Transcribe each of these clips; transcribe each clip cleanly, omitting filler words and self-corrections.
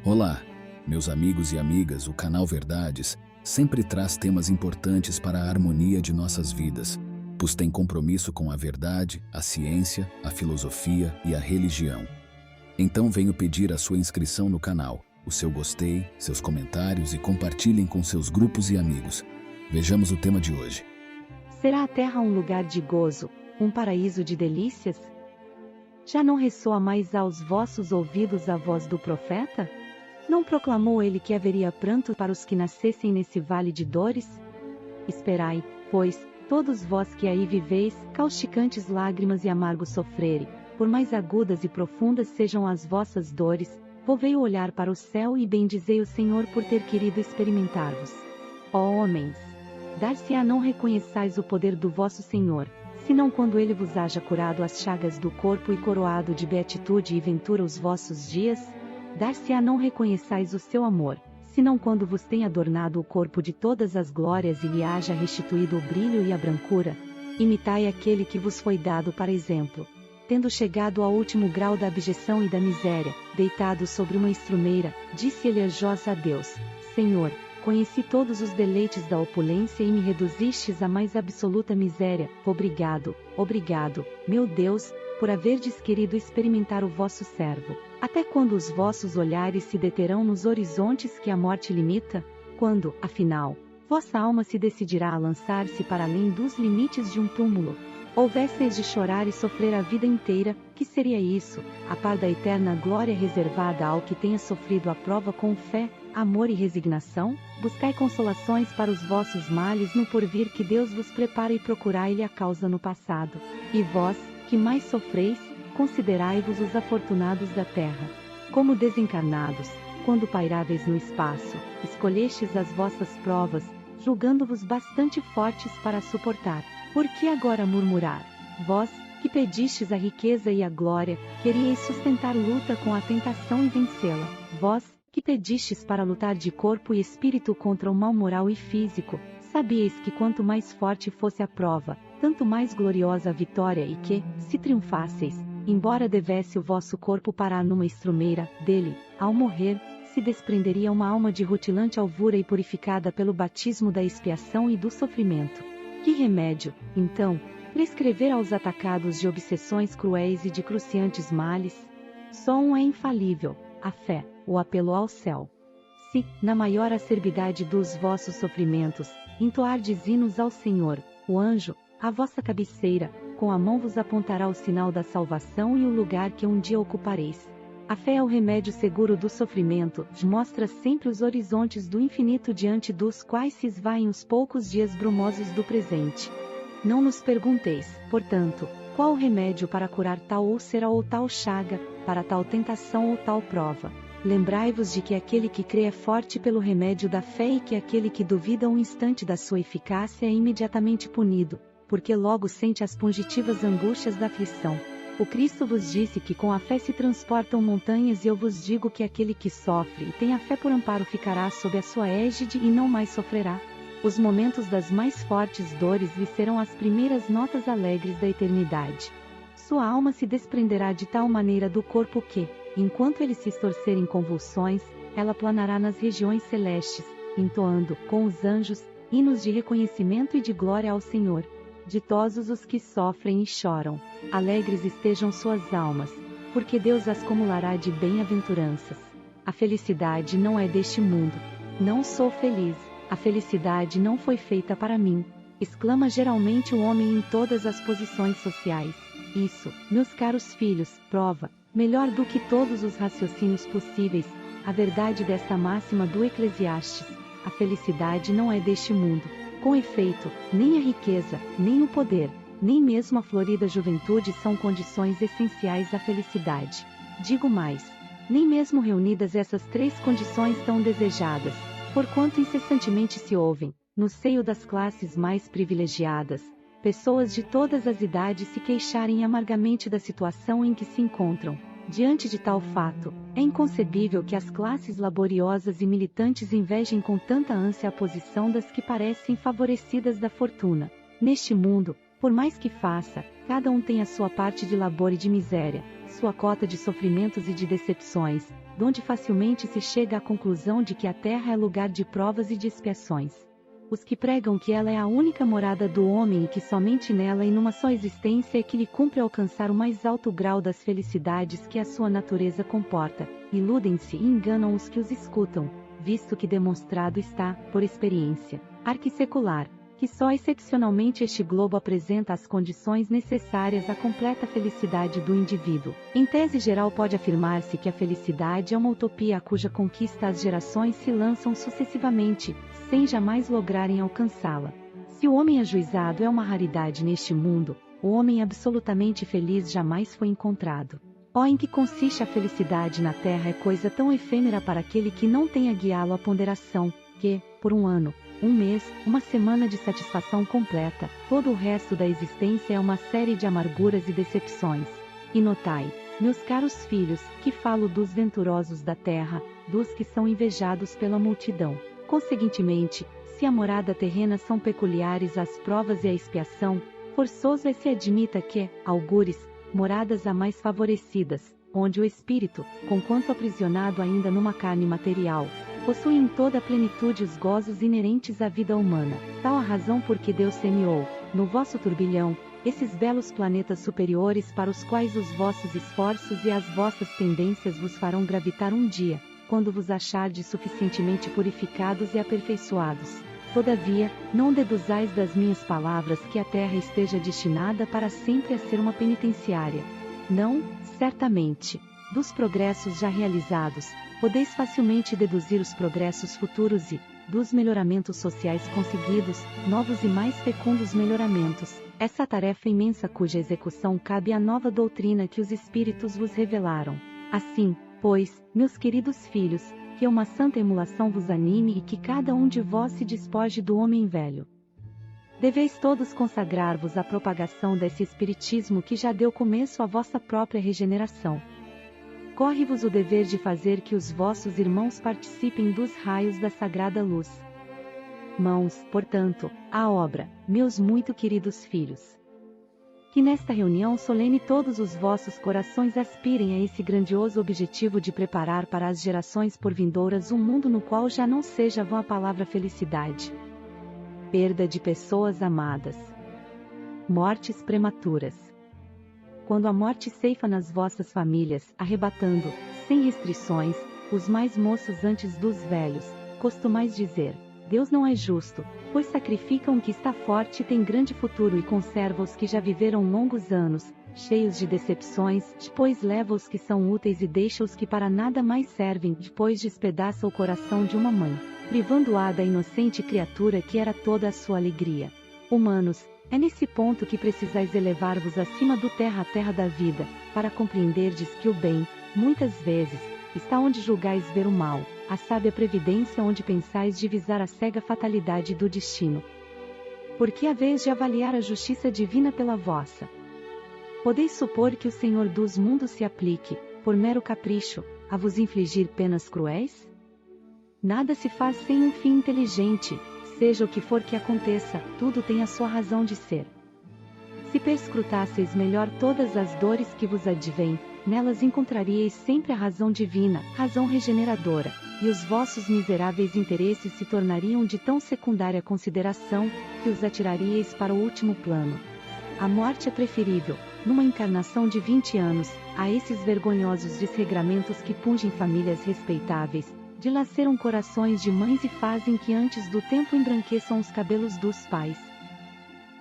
Olá, meus amigos e amigas, o canal Verdades sempre traz temas importantes para a harmonia de nossas vidas, pois tem compromisso com a verdade, a ciência, a filosofia e a religião. Então venho pedir a sua inscrição no canal, o seu gostei, seus comentários e compartilhem com seus grupos e amigos. Vejamos o tema de hoje. Será a terra um lugar de gozo, um paraíso de delícias? Já não ressoa mais aos vossos ouvidos a voz do profeta? Não proclamou ele que haveria pranto para os que nascessem nesse vale de dores? Esperai, pois, todos vós que aí viveis, causticantes lágrimas e amargo sofrere, por mais agudas e profundas sejam as vossas dores, volvei o olhar para o céu e bendizei o Senhor por ter querido experimentar-vos. Ó homens! Dar-se-á não reconheçais o poder do vosso Senhor, senão quando ele vos haja curado as chagas do corpo e coroado de beatitude e ventura os vossos dias? Dar-se-á não reconheçais o seu amor, senão quando vos tem adornado o corpo de todas as glórias e lhe haja restituído o brilho e a brancura? Imitai aquele que vos foi dado para exemplo. Tendo chegado ao último grau da abjeção e da miséria, deitado sobre uma estrumeira, disse Elias a Deus: Senhor, conheci todos os deleites da opulência e me reduzistes à mais absoluta miséria. Obrigado, obrigado, meu Deus, por haverdes querido experimentar o vosso servo. Até quando os vossos olhares se deterão nos horizontes que a morte limita? Quando, afinal, vossa alma se decidirá a lançar-se para além dos limites de um túmulo? Houvesseis de chorar e sofrer a vida inteira, que seria isso, a par da eterna glória reservada ao que tenha sofrido a prova com fé, amor e resignação? Buscai consolações para os vossos males no porvir que Deus vos prepara e procurai-lhe a causa no passado. E vós, que mais sofreis, considerai-vos os afortunados da terra. Como desencarnados, quando pairáveis no espaço, escolhestes as vossas provas, julgando-vos bastante fortes para suportar. Por que agora murmurar? Vós, que pedistes a riqueza e a glória, queríeis sustentar luta com a tentação e vencê-la. Vós, que pedistes para lutar de corpo e espírito contra o mal moral e físico, sabíeis que quanto mais forte fosse a prova, tanto mais gloriosa a vitória e que, se triunfasseis, embora devesse o vosso corpo parar numa estrumeira, dele, ao morrer, se desprenderia uma alma de rutilante alvura e purificada pelo batismo da expiação e do sofrimento. Que remédio, então, prescrever aos atacados de obsessões cruéis e de cruciantes males? Só um é infalível, a fé, o apelo ao céu. Se, na maior acerbidade dos vossos sofrimentos, entoardes hinos ao Senhor, o anjo, à vossa cabeceira, com a mão vos apontará o sinal da salvação e o lugar que um dia ocupareis. A fé é o remédio seguro do sofrimento, mostra sempre os horizontes do infinito diante dos quais se esvaem os poucos dias brumosos do presente. Não nos pergunteis, portanto, qual o remédio para curar tal úlcera ou tal chaga, para tal tentação ou tal prova. Lembrai-vos de que aquele que crê é forte pelo remédio da fé e que aquele que duvida um instante da sua eficácia é imediatamente punido, porque logo sente as pungitivas angústias da aflição. O Cristo vos disse que com a fé se transportam montanhas e eu vos digo que aquele que sofre e tem a fé por amparo ficará sob a sua égide e não mais sofrerá. Os momentos das mais fortes dores lhe serão as primeiras notas alegres da eternidade. Sua alma se desprenderá de tal maneira do corpo que, enquanto ele se estorcer em convulsões, ela planará nas regiões celestes, entoando, com os anjos, hinos de reconhecimento e de glória ao Senhor. Ditosos os que sofrem e choram, alegres estejam suas almas, porque Deus as cumulará de bem-aventuranças. A felicidade não é deste mundo. Não sou feliz, a felicidade não foi feita para mim, exclama geralmente o homem em todas as posições sociais. Isso, meus caros filhos, prova, melhor do que todos os raciocínios possíveis, a verdade desta máxima do Eclesiastes: a felicidade não é deste mundo. Com efeito, nem a riqueza, nem o poder, nem mesmo a florida juventude são condições essenciais à felicidade. Digo mais, nem mesmo reunidas essas três condições tão desejadas, porquanto incessantemente se ouvem, no seio das classes mais privilegiadas, pessoas de todas as idades se queixarem amargamente da situação em que se encontram. Diante de tal fato, é inconcebível que as classes laboriosas e militantes invejem com tanta ânsia a posição das que parecem favorecidas da fortuna. Neste mundo, Por mais que faça, cada um tem a sua parte de labor e de miséria, sua cota de sofrimentos e de decepções, donde facilmente se chega à conclusão de que a terra é lugar de provas e de expiações. Os que pregam que ela é a única morada do homem e que somente nela e numa só existência é que lhe cumpre alcançar o mais alto grau das felicidades que a sua natureza comporta, iludem-se e enganam os que os escutam, visto que demonstrado está, por experiência arquissecular, que só excepcionalmente este globo apresenta as condições necessárias à completa felicidade do indivíduo. Em tese geral pode afirmar-se que a felicidade é uma utopia a cuja conquista as gerações se lançam sucessivamente, sem jamais lograrem alcançá-la. Se o homem ajuizado é uma raridade neste mundo, o homem absolutamente feliz jamais foi encontrado. Ó, em que consiste a felicidade na terra é coisa tão efêmera para aquele que não tem a guiá-lo à ponderação, que, por um ano, um mês, uma semana de satisfação completa, todo o resto da existência é uma série de amarguras e decepções. E notai, meus caros filhos, que falo dos venturosos da terra, dos que são invejados pela multidão. Conseguintemente, se a morada terrena são peculiares às provas e à expiação, forçoso é se admita que, algures, moradas há mais favorecidas, onde o espírito, conquanto aprisionado ainda numa carne material, possui em toda a plenitude os gozos inerentes à vida humana. Tal a razão por que Deus semeou, no vosso turbilhão, esses belos planetas superiores para os quais os vossos esforços e as vossas tendências vos farão gravitar um dia, quando vos achardes suficientemente purificados e aperfeiçoados. Todavia, não deduzais das minhas palavras que a terra esteja destinada para sempre a ser uma penitenciária. Não, certamente. Dos progressos já realizados, podeis facilmente deduzir os progressos futuros e, dos melhoramentos sociais conseguidos, novos e mais fecundos melhoramentos. Essa tarefa imensa cuja execução cabe à nova doutrina que os Espíritos vos revelaram. Assim, pois, meus queridos filhos, que uma santa emulação vos anime e que cada um de vós se despoje do homem velho. Deveis todos consagrar-vos à propagação desse Espiritismo que já deu começo à vossa própria regeneração. Corre-vos o dever de fazer que os vossos irmãos participem dos raios da sagrada luz. Mãos, portanto, à obra, meus muito queridos filhos. Que nesta reunião solene todos os vossos corações aspirem a esse grandioso objetivo de preparar para as gerações por vindouras um mundo no qual já não seja vã a palavra felicidade. Perda de pessoas amadas. Mortes prematuras. Quando a morte ceifa nas vossas famílias, arrebatando, sem restrições, os mais moços antes dos velhos, costumais dizer: Deus não é justo, pois sacrifica um que está forte e tem grande futuro e conserva os que já viveram longos anos, cheios de decepções, depois leva os que são úteis e deixa os que para nada mais servem, depois despedaça o coração de uma mãe, privando-a da inocente criatura que era toda a sua alegria. Humanos, é nesse ponto que precisais elevar-vos acima do terra a terra da vida, para compreenderdes que o bem, muitas vezes, está onde julgais ver o mal, a sábia previdência onde pensais divisar a cega fatalidade do destino. Porque a vez de avaliar a justiça divina pela vossa, podeis supor que o Senhor dos mundos se aplique, por mero capricho, a vos infligir penas cruéis? Nada se faz sem um fim inteligente. Seja o que for que aconteça, tudo tem a sua razão de ser. Se perscrutasseis melhor todas as dores que vos advêm, nelas encontraríeis sempre a razão divina, razão regeneradora, e os vossos miseráveis interesses se tornariam de tão secundária consideração, que os atiraríeis para o último plano. A morte é preferível, numa encarnação de 20 anos, a esses vergonhosos desregramentos que pungem famílias respeitáveis, dilaceram corações de mães e fazem que antes do tempo embranqueçam os cabelos dos pais.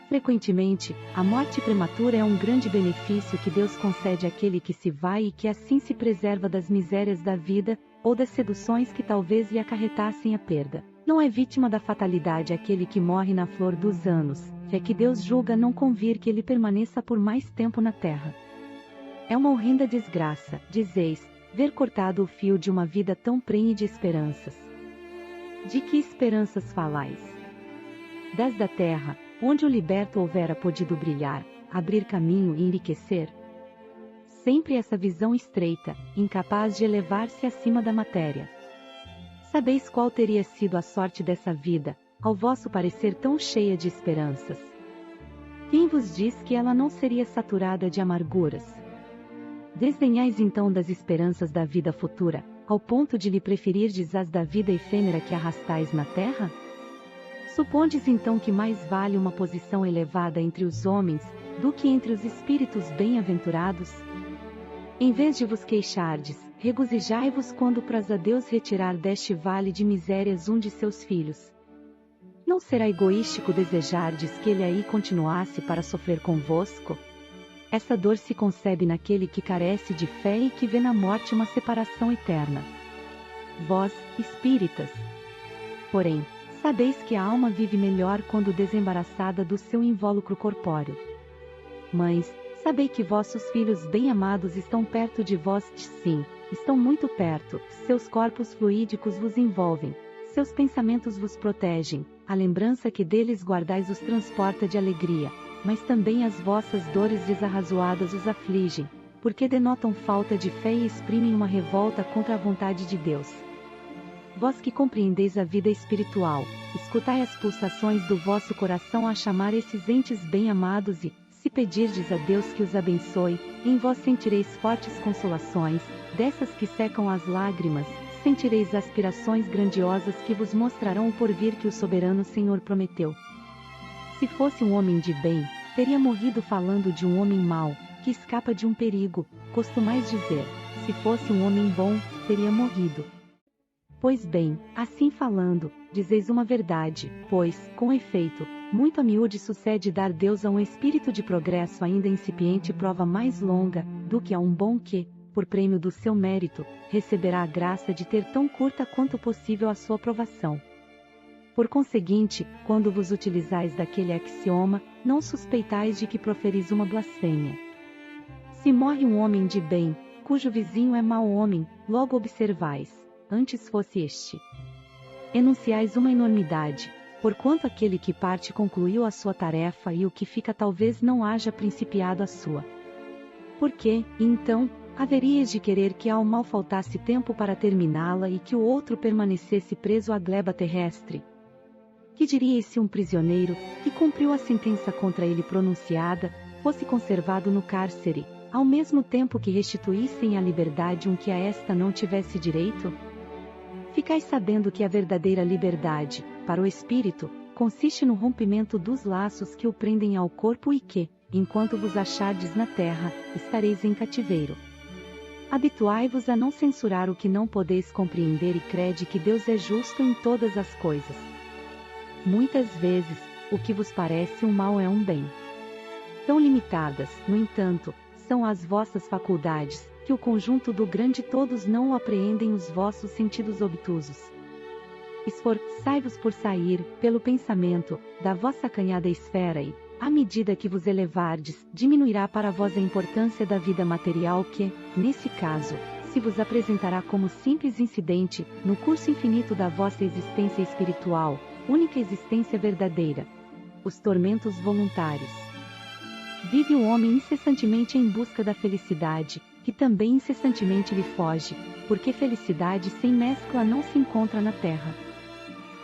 Frequentemente, a morte prematura é um grande benefício que Deus concede àquele que se vai e que assim se preserva das misérias da vida, ou das seduções que talvez lhe acarretassem a perda. Não é vítima da fatalidade aquele que morre na flor dos anos, é que Deus julga não convir que ele permaneça por mais tempo na terra. É uma horrenda desgraça, dizeis, ver cortado o fio de uma vida tão prenhe de esperanças. De que esperanças falais? Das da terra, onde o liberto houvera podido brilhar, abrir caminho e enriquecer? Sempre essa visão estreita, incapaz de elevar-se acima da matéria. Sabeis qual teria sido a sorte dessa vida, ao vosso parecer tão cheia de esperanças? Quem vos diz que ela não seria saturada de amarguras? Desdenhais então das esperanças da vida futura, ao ponto de lhe preferirdes as da vida efêmera que arrastais na terra? Supondes então que mais vale uma posição elevada entre os homens, do que entre os espíritos bem-aventurados? Em vez de vos queixardes, regozijai-vos quando praz a Deus retirar deste vale de misérias um de seus filhos. Não será egoístico desejardes que ele aí continuasse para sofrer convosco? Essa dor se concebe naquele que carece de fé e que vê na morte uma separação eterna. Vós, espíritas, porém, sabeis que a alma vive melhor quando desembaraçada do seu invólucro corpóreo. Mães, sabei que vossos filhos bem-amados estão perto de vós, sim, estão muito perto, seus corpos fluídicos vos envolvem, seus pensamentos vos protegem, a lembrança que deles guardais os transporta de alegria, mas também as vossas dores desarrazoadas os afligem, porque denotam falta de fé e exprimem uma revolta contra a vontade de Deus. Vós que compreendeis a vida espiritual, escutai as pulsações do vosso coração a chamar esses entes bem-amados e, se pedirdes a Deus que os abençoe, em vós sentireis fortes consolações, dessas que secam as lágrimas, sentireis aspirações grandiosas que vos mostrarão o porvir que o soberano Senhor prometeu. Se fosse um homem de bem, teria morrido falando de um homem mau, que escapa de um perigo, costumais dizer, se fosse um homem bom, teria morrido. Pois bem, assim falando, dizeis uma verdade, pois, com efeito, muito a miúde sucede dar Deus a um espírito de progresso ainda incipiente prova mais longa, do que a um bom que, por prêmio do seu mérito, receberá a graça de ter tão curta quanto possível a sua aprovação. Por conseguinte, quando vos utilizais daquele axioma, não suspeitais de que proferis uma blasfêmia. Se morre um homem de bem, cujo vizinho é mau homem, logo observais, antes fosse este. Enunciais uma enormidade, porquanto aquele que parte concluiu a sua tarefa e o que fica talvez não haja principiado a sua. Porque, então, haveríeis de querer que ao mal faltasse tempo para terminá-la e que o outro permanecesse preso à gleba terrestre? Que diríeis se um prisioneiro, que cumpriu a sentença contra ele pronunciada, fosse conservado no cárcere, ao mesmo tempo que restituíssem à liberdade um que a esta não tivesse direito? Ficais sabendo que a verdadeira liberdade, para o espírito, consiste no rompimento dos laços que o prendem ao corpo e que, enquanto vos achardes na terra, estareis em cativeiro. Habituai-vos a não censurar o que não podeis compreender e crede que Deus é justo em todas as coisas. Muitas vezes, o que vos parece um mal é um bem. Tão limitadas, no entanto, são as vossas faculdades, que o conjunto do grande todos não o apreendem os vossos sentidos obtusos. Esforçai-vos por sair, pelo pensamento, da vossa acanhada esfera e, à medida que vos elevardes, diminuirá para vós a importância da vida material que, nesse caso, se vos apresentará como simples incidente, no curso infinito da vossa existência espiritual, única existência verdadeira. Os tormentos voluntários. Vive o homem incessantemente em busca da felicidade, que também incessantemente lhe foge, porque felicidade sem mescla não se encontra na terra.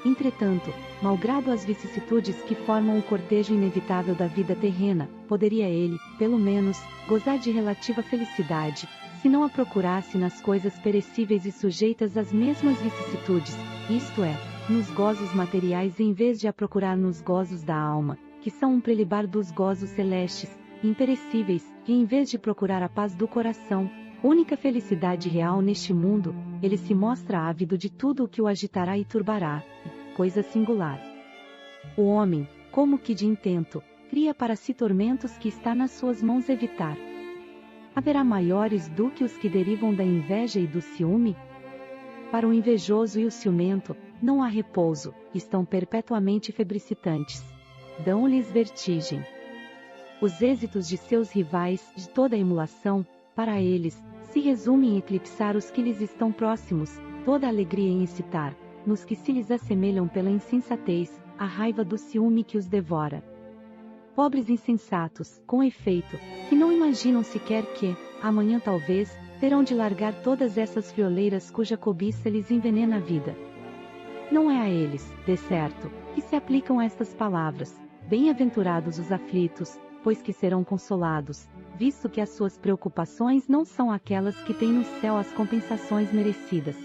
Entretanto, malgrado as vicissitudes que formam o cortejo inevitável da vida terrena, poderia ele, pelo menos, gozar de relativa felicidade, se não a procurasse nas coisas perecíveis e sujeitas às mesmas vicissitudes, isto é, nos gozos materiais em vez de a procurar nos gozos da alma, que são um prelibar dos gozos celestes, imperecíveis, e em vez de procurar a paz do coração, única felicidade real neste mundo, ele se mostra ávido de tudo o que o agitará e turbará, coisa singular. O homem, como que de intento, cria para si tormentos que está nas suas mãos evitar. Haverá maiores do que os que derivam da inveja e do ciúme? Para o invejoso e o ciumento, não há repouso, estão perpetuamente febricitantes. Dão-lhes vertigem. Os êxitos de seus rivais, de toda a emulação, para eles, se resumem em eclipsar os que lhes estão próximos, toda a alegria em excitar, nos que se lhes assemelham pela insensatez, a raiva do ciúme que os devora. Pobres insensatos, com efeito, que não imaginam sequer que, amanhã talvez, terão de largar todas essas frioleiras cuja cobiça lhes envenena a vida. Não é a eles, de certo, que se aplicam estas palavras, Bem-aventurados os aflitos, pois que serão consolados, visto que as suas preocupações não são aquelas que têm no céu as compensações merecidas.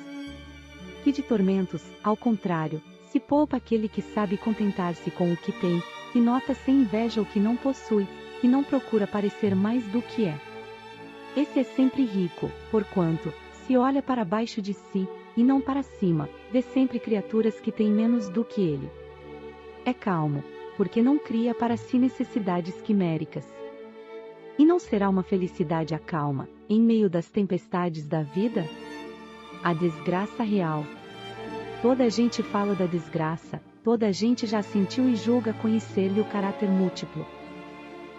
Que de tormentos, ao contrário, se poupa aquele que sabe contentar-se com o que tem, que nota sem inveja o que não possui, e não procura parecer mais do que é. Esse é sempre rico, porquanto, se olha para baixo de si, e não para cima, vê sempre criaturas que têm menos do que ele. É calmo, porque não cria para si necessidades quiméricas. E não será uma felicidade a calma, em meio das tempestades da vida? A desgraça real. Toda a gente fala da desgraça, toda a gente já sentiu e julga conhecer-lhe o caráter múltiplo.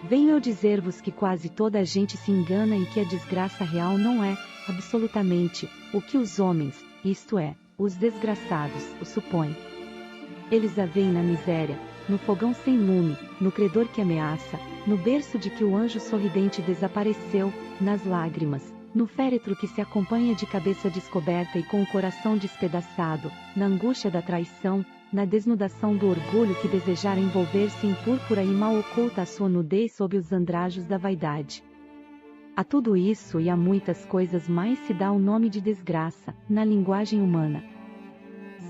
Venho eu dizer-vos que quase toda a gente se engana e que a desgraça real não é, absolutamente, o que os homens, isto é, os desgraçados, o supõem. Eles a veem na miséria, no fogão sem lume, no credor que ameaça, no berço de que o anjo sorridente desapareceu, nas lágrimas, no féretro que se acompanha de cabeça descoberta e com o coração despedaçado, na angústia da traição, na desnudação do orgulho que desejar envolver-se em púrpura e mal oculta a sua nudez sob os andrajos da vaidade. A tudo isso e a muitas coisas mais se dá o nome de desgraça, na linguagem humana.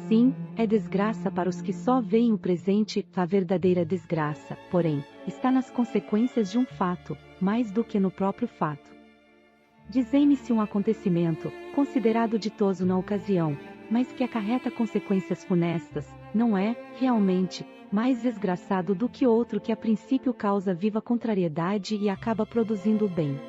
Sim, é desgraça para os que só veem o presente, a verdadeira desgraça, porém, está nas consequências de um fato, mais do que no próprio fato. Dizei-me-se um acontecimento, considerado ditoso na ocasião, mas que acarreta consequências funestas, não é, realmente, mais desgraçado do que outro que a princípio causa viva contrariedade e acaba produzindo o bem.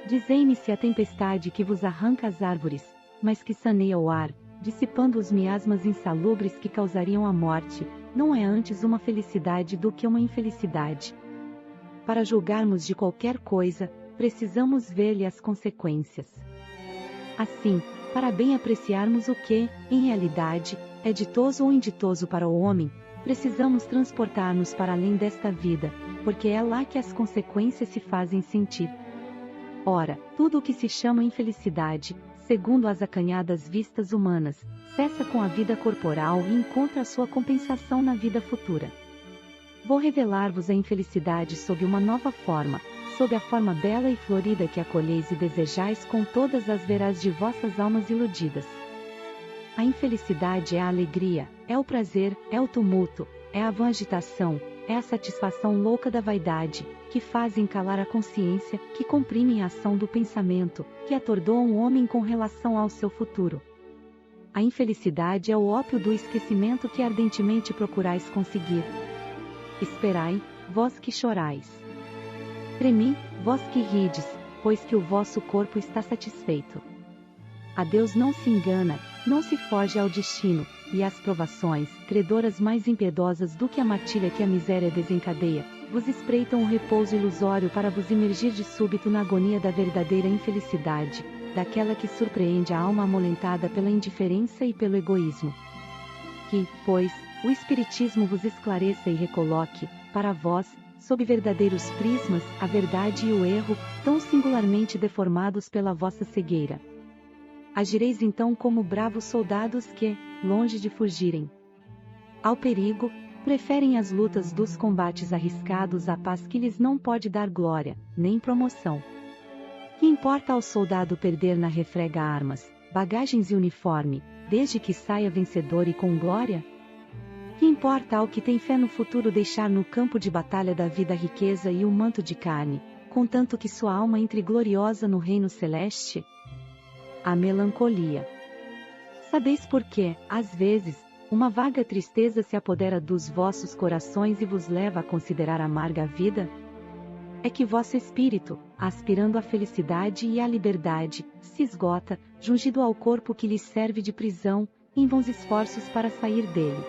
Dizei-me-se a tempestade que vos arranca as árvores, mas que saneia o ar, dissipando os miasmas insalubres que causariam a morte, não é antes uma felicidade do que uma infelicidade. Para julgarmos de qualquer coisa, precisamos ver-lhe as consequências. Assim, para bem apreciarmos o que, em realidade, é ditoso ou inditoso para o homem, precisamos transportar-nos para além desta vida, porque é lá que as consequências se fazem sentir. Ora, tudo o que se chama infelicidade, segundo as acanhadas vistas humanas, cessa com a vida corporal e encontra a sua compensação na vida futura. Vou revelar-vos a infelicidade sob uma nova forma, sob a forma bela e florida que acolheis e desejais com todas as veras de vossas almas iludidas. A infelicidade é a alegria, é o prazer, é o tumulto, é a vã agitação, é a satisfação louca da vaidade, que fazem calar a consciência, que comprimem a ação do pensamento, que atordoam o homem com relação ao seu futuro. A infelicidade é o ópio do esquecimento que ardentemente procurais conseguir. Esperai, vós que chorais. Tremi, vós que rides, pois que o vosso corpo está satisfeito. A Deus não se engana, não se foge ao destino, e as provações, credoras mais impiedosas do que a matilha que a miséria desencadeia, vos espreitam o repouso ilusório para vos imergir de súbito na agonia da verdadeira infelicidade, daquela que surpreende a alma amolentada pela indiferença e pelo egoísmo. Que, pois, o Espiritismo vos esclareça e recoloque, para vós, sob verdadeiros prismas, a verdade e o erro, tão singularmente deformados pela vossa cegueira. Agireis então como bravos soldados que, longe de fugirem ao perigo, preferem as lutas dos combates arriscados à paz que lhes não pode dar glória, nem promoção. Que importa ao soldado perder na refrega armas, bagagens e uniforme, desde que saia vencedor e com glória? Que importa ao que tem fé no futuro deixar no campo de batalha da vida a riqueza e o manto de carne, contanto que sua alma entre gloriosa no reino celeste? A melancolia. Sabeis por que, às vezes, uma vaga tristeza se apodera dos vossos corações e vos leva a considerar amarga a vida? É que vosso espírito, aspirando à felicidade e à liberdade, se esgota, jungido ao corpo que lhe serve de prisão, em vãos esforços para sair dele.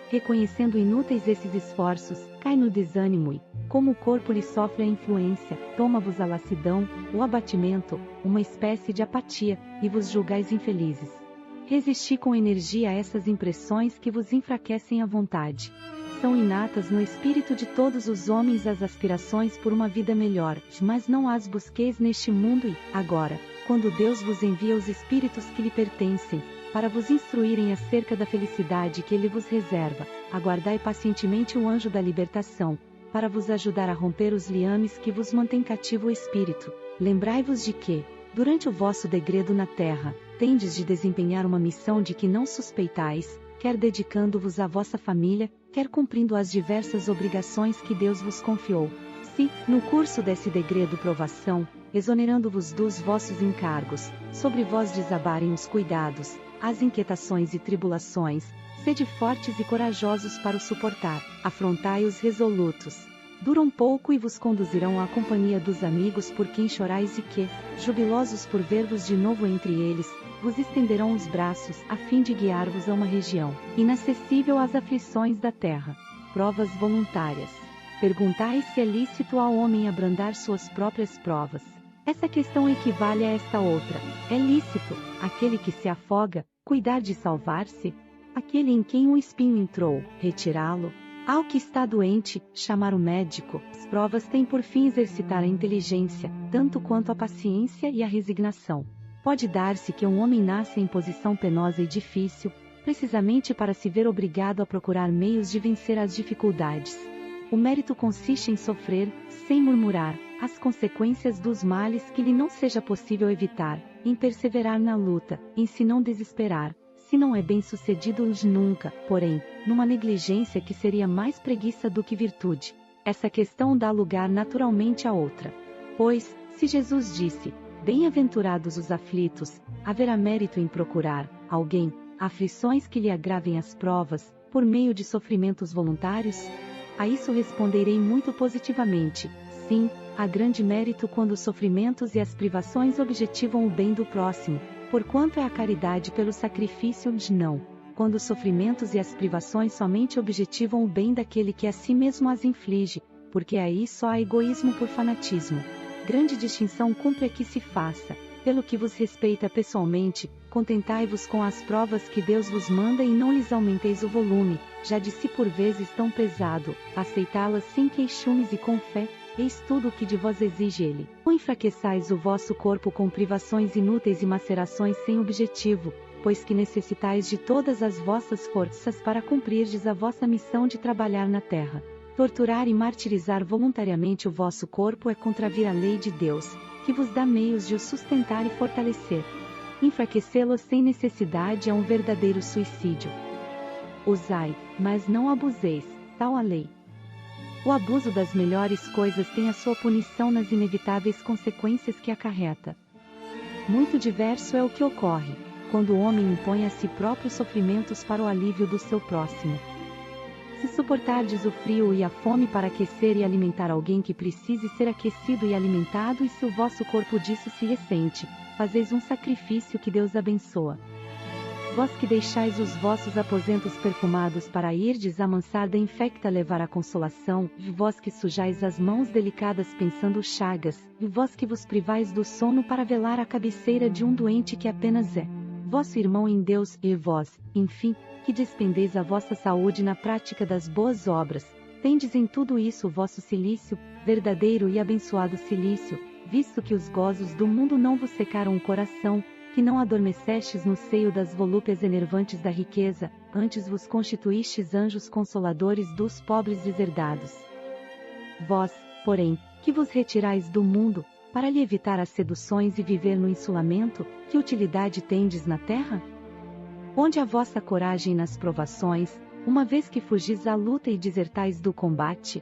Reconhecendo inúteis esses esforços, cai no desânimo e, como o corpo lhe sofre a influência, toma-vos a lassidão, o abatimento, uma espécie de apatia, e vos julgais infelizes. Resisti com energia a essas impressões que vos enfraquecem a vontade. São inatas no espírito de todos os homens as aspirações por uma vida melhor, mas não as busqueis neste mundo e, agora, quando Deus vos envia os espíritos que lhe pertencem, para vos instruírem acerca da felicidade que ele vos reserva. Aguardai pacientemente o anjo da libertação, para vos ajudar a romper os liames que vos mantém cativo o espírito. Lembrai-vos de que, durante o vosso degredo na terra, tendes de desempenhar uma missão de que não suspeitais, quer dedicando-vos à vossa família, quer cumprindo as diversas obrigações que Deus vos confiou. Se, no curso desse degredo provação, exonerando-vos dos vossos encargos, sobre vós desabarem os cuidados, as inquietações e tribulações, sede fortes e corajosos para o suportar, afrontai os resolutos. Duram pouco e vos conduzirão à companhia dos amigos por quem chorais e que, jubilosos por ver-vos de novo entre eles, vos estenderão os braços a fim de guiar-vos a uma região inacessível às aflições da terra. Provas voluntárias. Perguntai se é lícito ao homem abrandar suas próprias provas. Essa questão equivale a esta outra. É lícito, aquele que se afoga, cuidar de salvar-se? Aquele em quem um espinho entrou, retirá-lo? Ao que está doente, chamar o médico. As provas têm por fim exercitar a inteligência, tanto quanto a paciência e a resignação. Pode dar-se que um homem nasça em posição penosa e difícil, precisamente para se ver obrigado a procurar meios de vencer as dificuldades. O mérito consiste em sofrer, sem murmurar, as consequências dos males que lhe não seja possível evitar, em perseverar na luta, em se não desesperar, se não é bem-sucedido nunca, porém, numa negligência que seria mais preguiça do que virtude. Essa questão dá lugar naturalmente a outra. Pois, se Jesus disse, bem-aventurados os aflitos, haverá mérito em procurar, alguém, aflições que lhe agravem as provas, por meio de sofrimentos voluntários? A isso responderei muito positivamente, sim, há grande mérito quando os sofrimentos e as privações objetivam o bem do próximo, porquanto é a caridade pelo sacrifício de não, quando os sofrimentos e as privações somente objetivam o bem daquele que a si mesmo as inflige, porque aí só há egoísmo por fanatismo. Grande distinção cumpre aqui se faça. Pelo que vos respeita pessoalmente, contentai-vos com as provas que Deus vos manda e não lhes aumenteis o volume, já de si por vezes tão pesado, aceitá-las sem queixumes e com fé, eis tudo o que de vós exige ele. Não enfraqueçais o vosso corpo com privações inúteis e macerações sem objetivo, pois que necessitais de todas as vossas forças para cumprirdes a vossa missão de trabalhar na terra. Torturar e martirizar voluntariamente o vosso corpo é contravir a lei de Deus, que vos dá meios de o sustentar e fortalecer. Enfraquecê-lo sem necessidade é um verdadeiro suicídio. Usai, mas não abuseis, tal a lei. O abuso das melhores coisas tem a sua punição nas inevitáveis consequências que acarreta. Muito diverso é o que ocorre, quando o homem impõe a si próprios sofrimentos para o alívio do seu próximo. Se suportardes o frio e a fome para aquecer e alimentar alguém que precise ser aquecido e alimentado, e se o vosso corpo disso se ressente, fazeis um sacrifício que Deus abençoa. Vós que deixais os vossos aposentos perfumados para irdes amansar da infecta levar a consolação, e vós que sujais as mãos delicadas pensando chagas, e vós que vos privais do sono para velar a cabeceira de um doente que apenas é vosso irmão em Deus, e vós, enfim, que despendeis a vossa saúde na prática das boas obras, tendes em tudo isso o vosso cilício, verdadeiro e abençoado cilício, visto que os gozos do mundo não vos secaram o coração, que não adormecestes no seio das volúpias enervantes da riqueza, antes vos constituístes anjos consoladores dos pobres deserdados. Vós, porém, que vos retirais do mundo, para lhe evitar as seduções e viver no insulamento, que utilidade tendes na terra? Onde a vossa coragem nas provações, uma vez que fugis à luta e desertais do combate?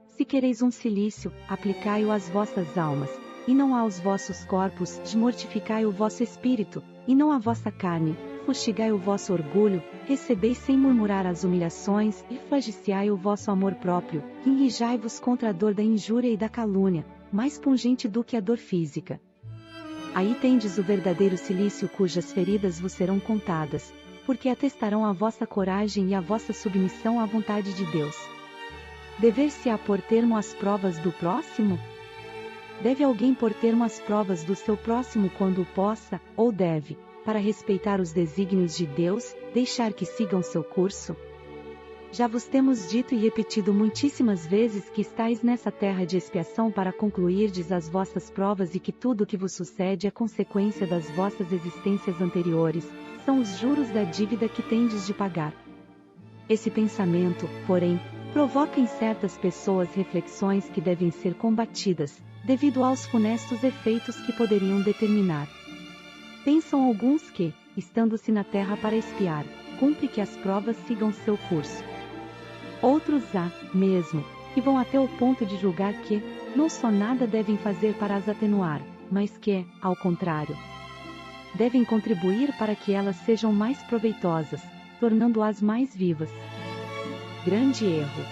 Se quereis um cilício, aplicai-o às vossas almas, e não aos vossos corpos, mortificai o vosso espírito, e não a vossa carne, fustigai o vosso orgulho, recebei sem murmurar as humilhações, e flagiciai o vosso amor próprio, enrijai-vos contra a dor da injúria e da calúnia, mais pungente do que a dor física. Aí tendes o verdadeiro cilício cujas feridas vos serão contadas, porque atestarão a vossa coragem e a vossa submissão à vontade de Deus. Dever-se-á pôr termo às provas do próximo? Deve alguém pôr termo às provas do seu próximo quando o possa, ou deve, para respeitar os desígnios de Deus, deixar que sigam seu curso? Já vos temos dito e repetido muitíssimas vezes que estáis nessa terra de expiação para concluirdes as vossas provas e que tudo o que vos sucede é consequência das vossas existências anteriores, são os juros da dívida que tendes de pagar. Esse pensamento, porém, provoca em certas pessoas reflexões que devem ser combatidas, devido aos funestos efeitos que poderiam determinar. Pensam alguns que, estando-se na terra para espiar, cumpre que as provas sigam seu curso. Outros há, mesmo, que vão até o ponto de julgar que, não só nada devem fazer para as atenuar, mas que, ao contrário, devem contribuir para que elas sejam mais proveitosas, tornando-as mais vivas. Grande erro.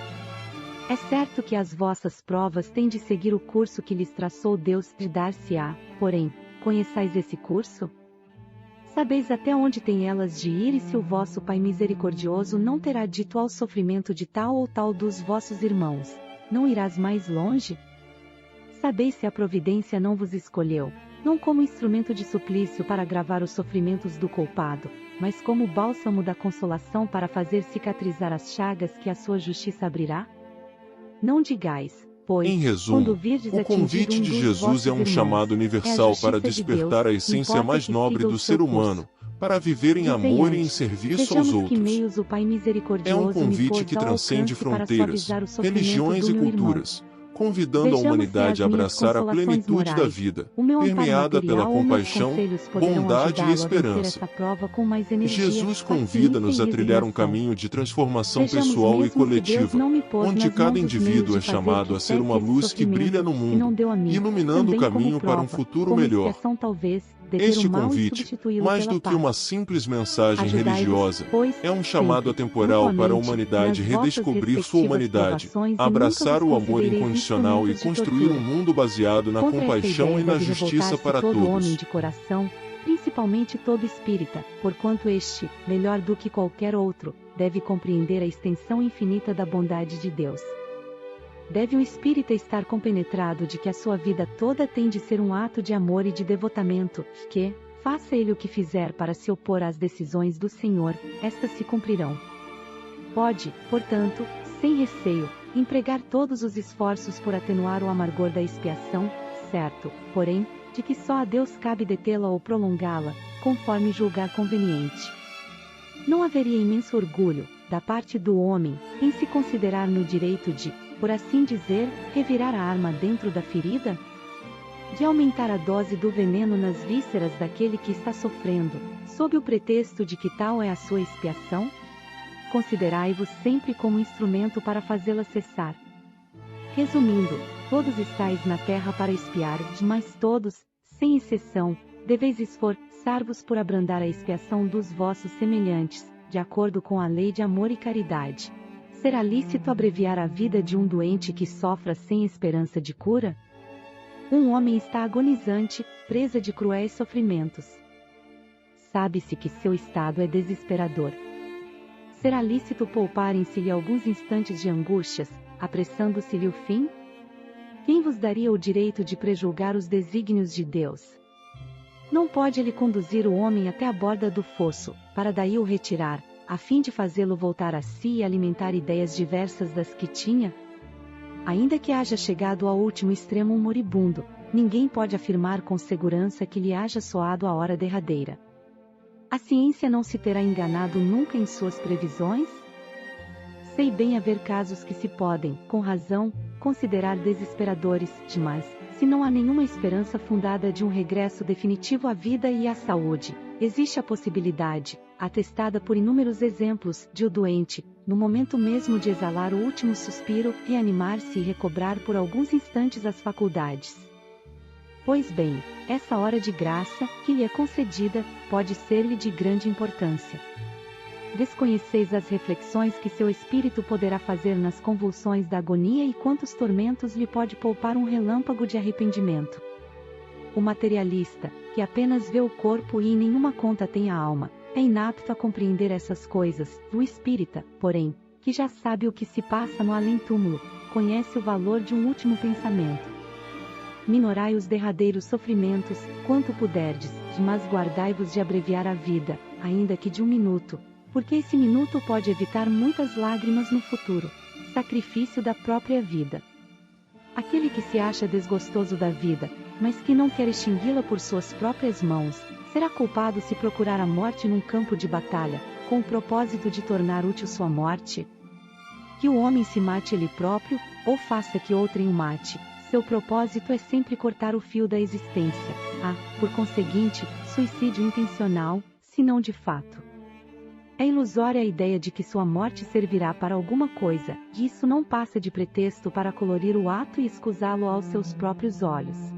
É certo que as vossas provas têm de seguir o curso que lhes traçou Deus de dar-se-á, porém, conheçais esse curso? Sabeis até onde têm elas de ir e se o vosso Pai misericordioso não terá dito ao sofrimento de tal ou tal dos vossos irmãos, não irás mais longe? Sabeis se a providência não vos escolheu, não como instrumento de suplício para agravar os sofrimentos do culpado, mas como bálsamo da consolação para fazer cicatrizar as chagas que a sua justiça abrirá? Não digais, pois, Em resumo, quando virdes o atingido convite um de dos Jesus vossos é um irmãos, chamado universal para justiça de despertar Deus, a essência importa mais que nobre siga o do seu ser humano, para viver em Dizei amor e em antes, serviço aos vejamos que outros. meios o Pai É um misericordioso me convite pôs que ao transcende alcance para fronteiras, suavizar o sofrimento religiões do e meu irmão. culturas, convidando a Vejamos se humanidade a as minhas abraçar a consolações plenitude da morais, vida, o meu amparo permeada pela material ou meus compaixão, conselhos poderão bondade e ajudá-lo a vencer esperança. essa prova com mais energia, Jesus paciência convida-nos e a trilhar um resignação. caminho de transformação Vejamos pessoal e mesmo se Deus coletiva, não me pôs onde nas cada mãos os meios indivíduo de é fazer chamado que a ser uma cesse esse luz que brilha no sofrimento, e não mundo, deu a mim, iluminando o também como caminho para um prova, futuro como melhor. expiação talvez, de ter Este o mal e convite, substituí-lo mais pela do que paz. uma simples mensagem Ajudai-vos, religiosa, pois, é um chamado sempre, atemporal para a mutuamente, humanidade nas vossas redescobrir sua respectivas humanidade, provações e nunca abraçar vos o amor considereis incondicional e instrumentos de construir um tortura. mundo baseado na Contra essa compaixão ideia e na deve justiça revoltar-se para todo homem todos. de coração, principalmente todo espírita, porquanto este, melhor do que qualquer outro, deve compreender a extensão infinita da bondade de Deus. Deve o espírita estar compenetrado de que a sua vida toda tem de ser um ato de amor e de devotamento, que, faça ele o que fizer para se opor às decisões do Senhor, estas se cumprirão. Pode, portanto, sem receio, empregar todos os esforços por atenuar o amargor da expiação, certo, porém, de que só a Deus cabe detê-la ou prolongá-la, conforme julgar conveniente. Não haveria imenso orgulho, da parte do homem, em se considerar no direito de, por assim dizer, revirar a arma dentro da ferida? De aumentar a dose do veneno nas vísceras daquele que está sofrendo, sob o pretexto de que tal é a sua expiação? Considerai-vos sempre como instrumento para fazê-la cessar. Resumindo, todos estáis na terra para expiar, mas todos, sem exceção, deveis esforçar-vos por abrandar a expiação dos vossos semelhantes, de acordo com a lei de amor e caridade. Será lícito abreviar a vida de um doente que sofra sem esperança de cura? Um homem está agonizante, presa de cruéis sofrimentos. Sabe-se que seu estado é desesperador. Será lícito pouparem-se-lhe alguns instantes de angústias, apressando-se-lhe o fim? Quem vos daria o direito de prejulgar os desígnios de Deus? Não pode ele conduzir o homem até a borda do fosso, para daí o retirar, a fim de fazê-lo voltar a si e alimentar ideias diversas das que tinha? Ainda que haja chegado ao último extremo um moribundo, ninguém pode afirmar com segurança que lhe haja soado a hora derradeira. A ciência não se terá enganado nunca em suas previsões? Sei bem haver casos que se podem, com razão, considerar desesperadores, mas, se não há nenhuma esperança fundada de um regresso definitivo à vida e à saúde, existe a possibilidade, atestada por inúmeros exemplos, de o doente, no momento mesmo de exalar o último suspiro, reanimar-se e recobrar por alguns instantes as faculdades. Pois bem, essa hora de graça, que lhe é concedida, pode ser-lhe de grande importância. Desconheceis as reflexões que seu espírito poderá fazer nas convulsões da agonia e quantos tormentos lhe pode poupar um relâmpago de arrependimento. O materialista, que apenas vê o corpo e em nenhuma conta tem a alma, é inapto a compreender essas coisas. O espírita, porém, que já sabe o que se passa no além-túmulo, conhece o valor de um último pensamento. Minorai os derradeiros sofrimentos, quanto puderdes, mas guardai-vos de abreviar a vida, ainda que de um minuto, porque esse minuto pode evitar muitas lágrimas no futuro, sacrifício da própria vida. Aquele que se acha desgostoso da vida, mas que não quer extingui-la por suas próprias mãos, será culpado se procurar a morte num campo de batalha, com o propósito de tornar útil sua morte? Que o homem se mate ele próprio, ou faça que outrem o mate, seu propósito é sempre cortar o fio da existência. Por conseguinte, suicídio intencional, se não de fato. É ilusória a ideia de que sua morte servirá para alguma coisa, e isso não passa de pretexto para colorir o ato e escusá-lo aos seus próprios olhos.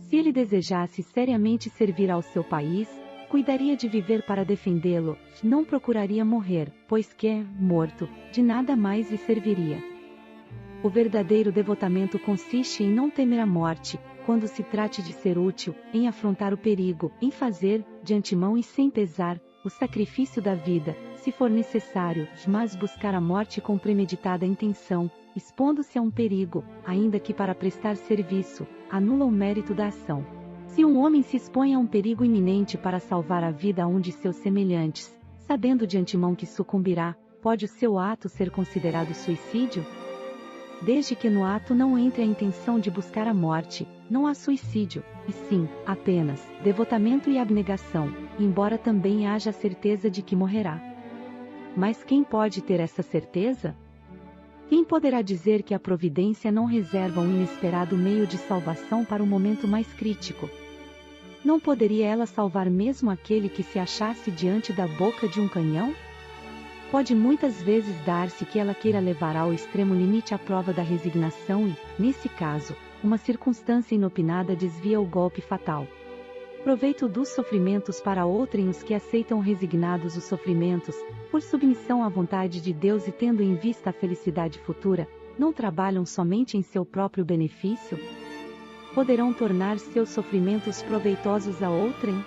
Se ele desejasse seriamente servir ao seu país, cuidaria de viver para defendê-lo, não procuraria morrer, pois que, morto, de nada mais lhe serviria. O verdadeiro devotamento consiste em não temer a morte, quando se trate de ser útil, em afrontar o perigo, em fazer, de antemão e sem pesar, o sacrifício da vida, se for necessário, mas buscar a morte com premeditada intenção, expondo-se a um perigo, ainda que para prestar serviço, anula o mérito da ação. Se um homem se expõe a um perigo iminente para salvar a vida a um de seus semelhantes, sabendo de antemão que sucumbirá, pode o seu ato ser considerado suicídio? Desde que no ato não entre a intenção de buscar a morte, não há suicídio, e sim, apenas, devotamento e abnegação, embora também haja a certeza de que morrerá. Mas quem pode ter essa certeza? Quem poderá dizer que a providência não reserva um inesperado meio de salvação para o momento mais crítico? Não poderia ela salvar mesmo aquele que se achasse diante da boca de um canhão? Pode muitas vezes dar-se que ela queira levar ao extremo limite a prova da resignação e, nesse caso, uma circunstância inopinada desvia o golpe fatal. Proveito dos sofrimentos para outrem os que aceitam resignados os sofrimentos, por submissão à vontade de Deus e tendo em vista a felicidade futura, não trabalham somente em seu próprio benefício? Poderão tornar seus sofrimentos proveitosos a outrem?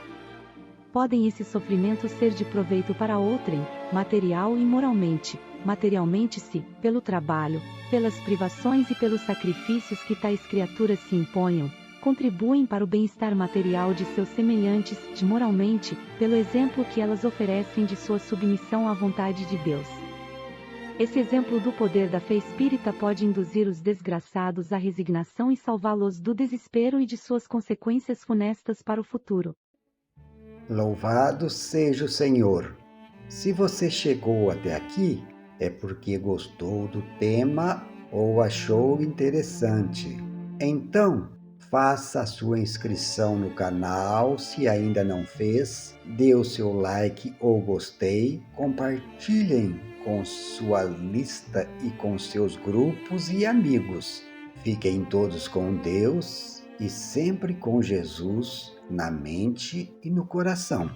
Podem esses sofrimentos ser de proveito para outrem, material e moralmente, materialmente se, pelo trabalho, pelas privações e pelos sacrifícios que tais criaturas se imponham, contribuem para o bem-estar material de seus semelhantes, de moralmente, pelo exemplo que elas oferecem de sua submissão à vontade de Deus. Esse exemplo do poder da fé espírita pode induzir os desgraçados à resignação e salvá-los do desespero e de suas consequências funestas para o futuro. Louvado seja o Senhor! Se você chegou até aqui, é porque gostou do tema ou achou interessante. Então, faça a sua inscrição no canal se ainda não fez, dê o seu like ou gostei, compartilhem com sua lista e com seus grupos e amigos. Fiquem todos com Deus e sempre com Jesus na mente e no coração.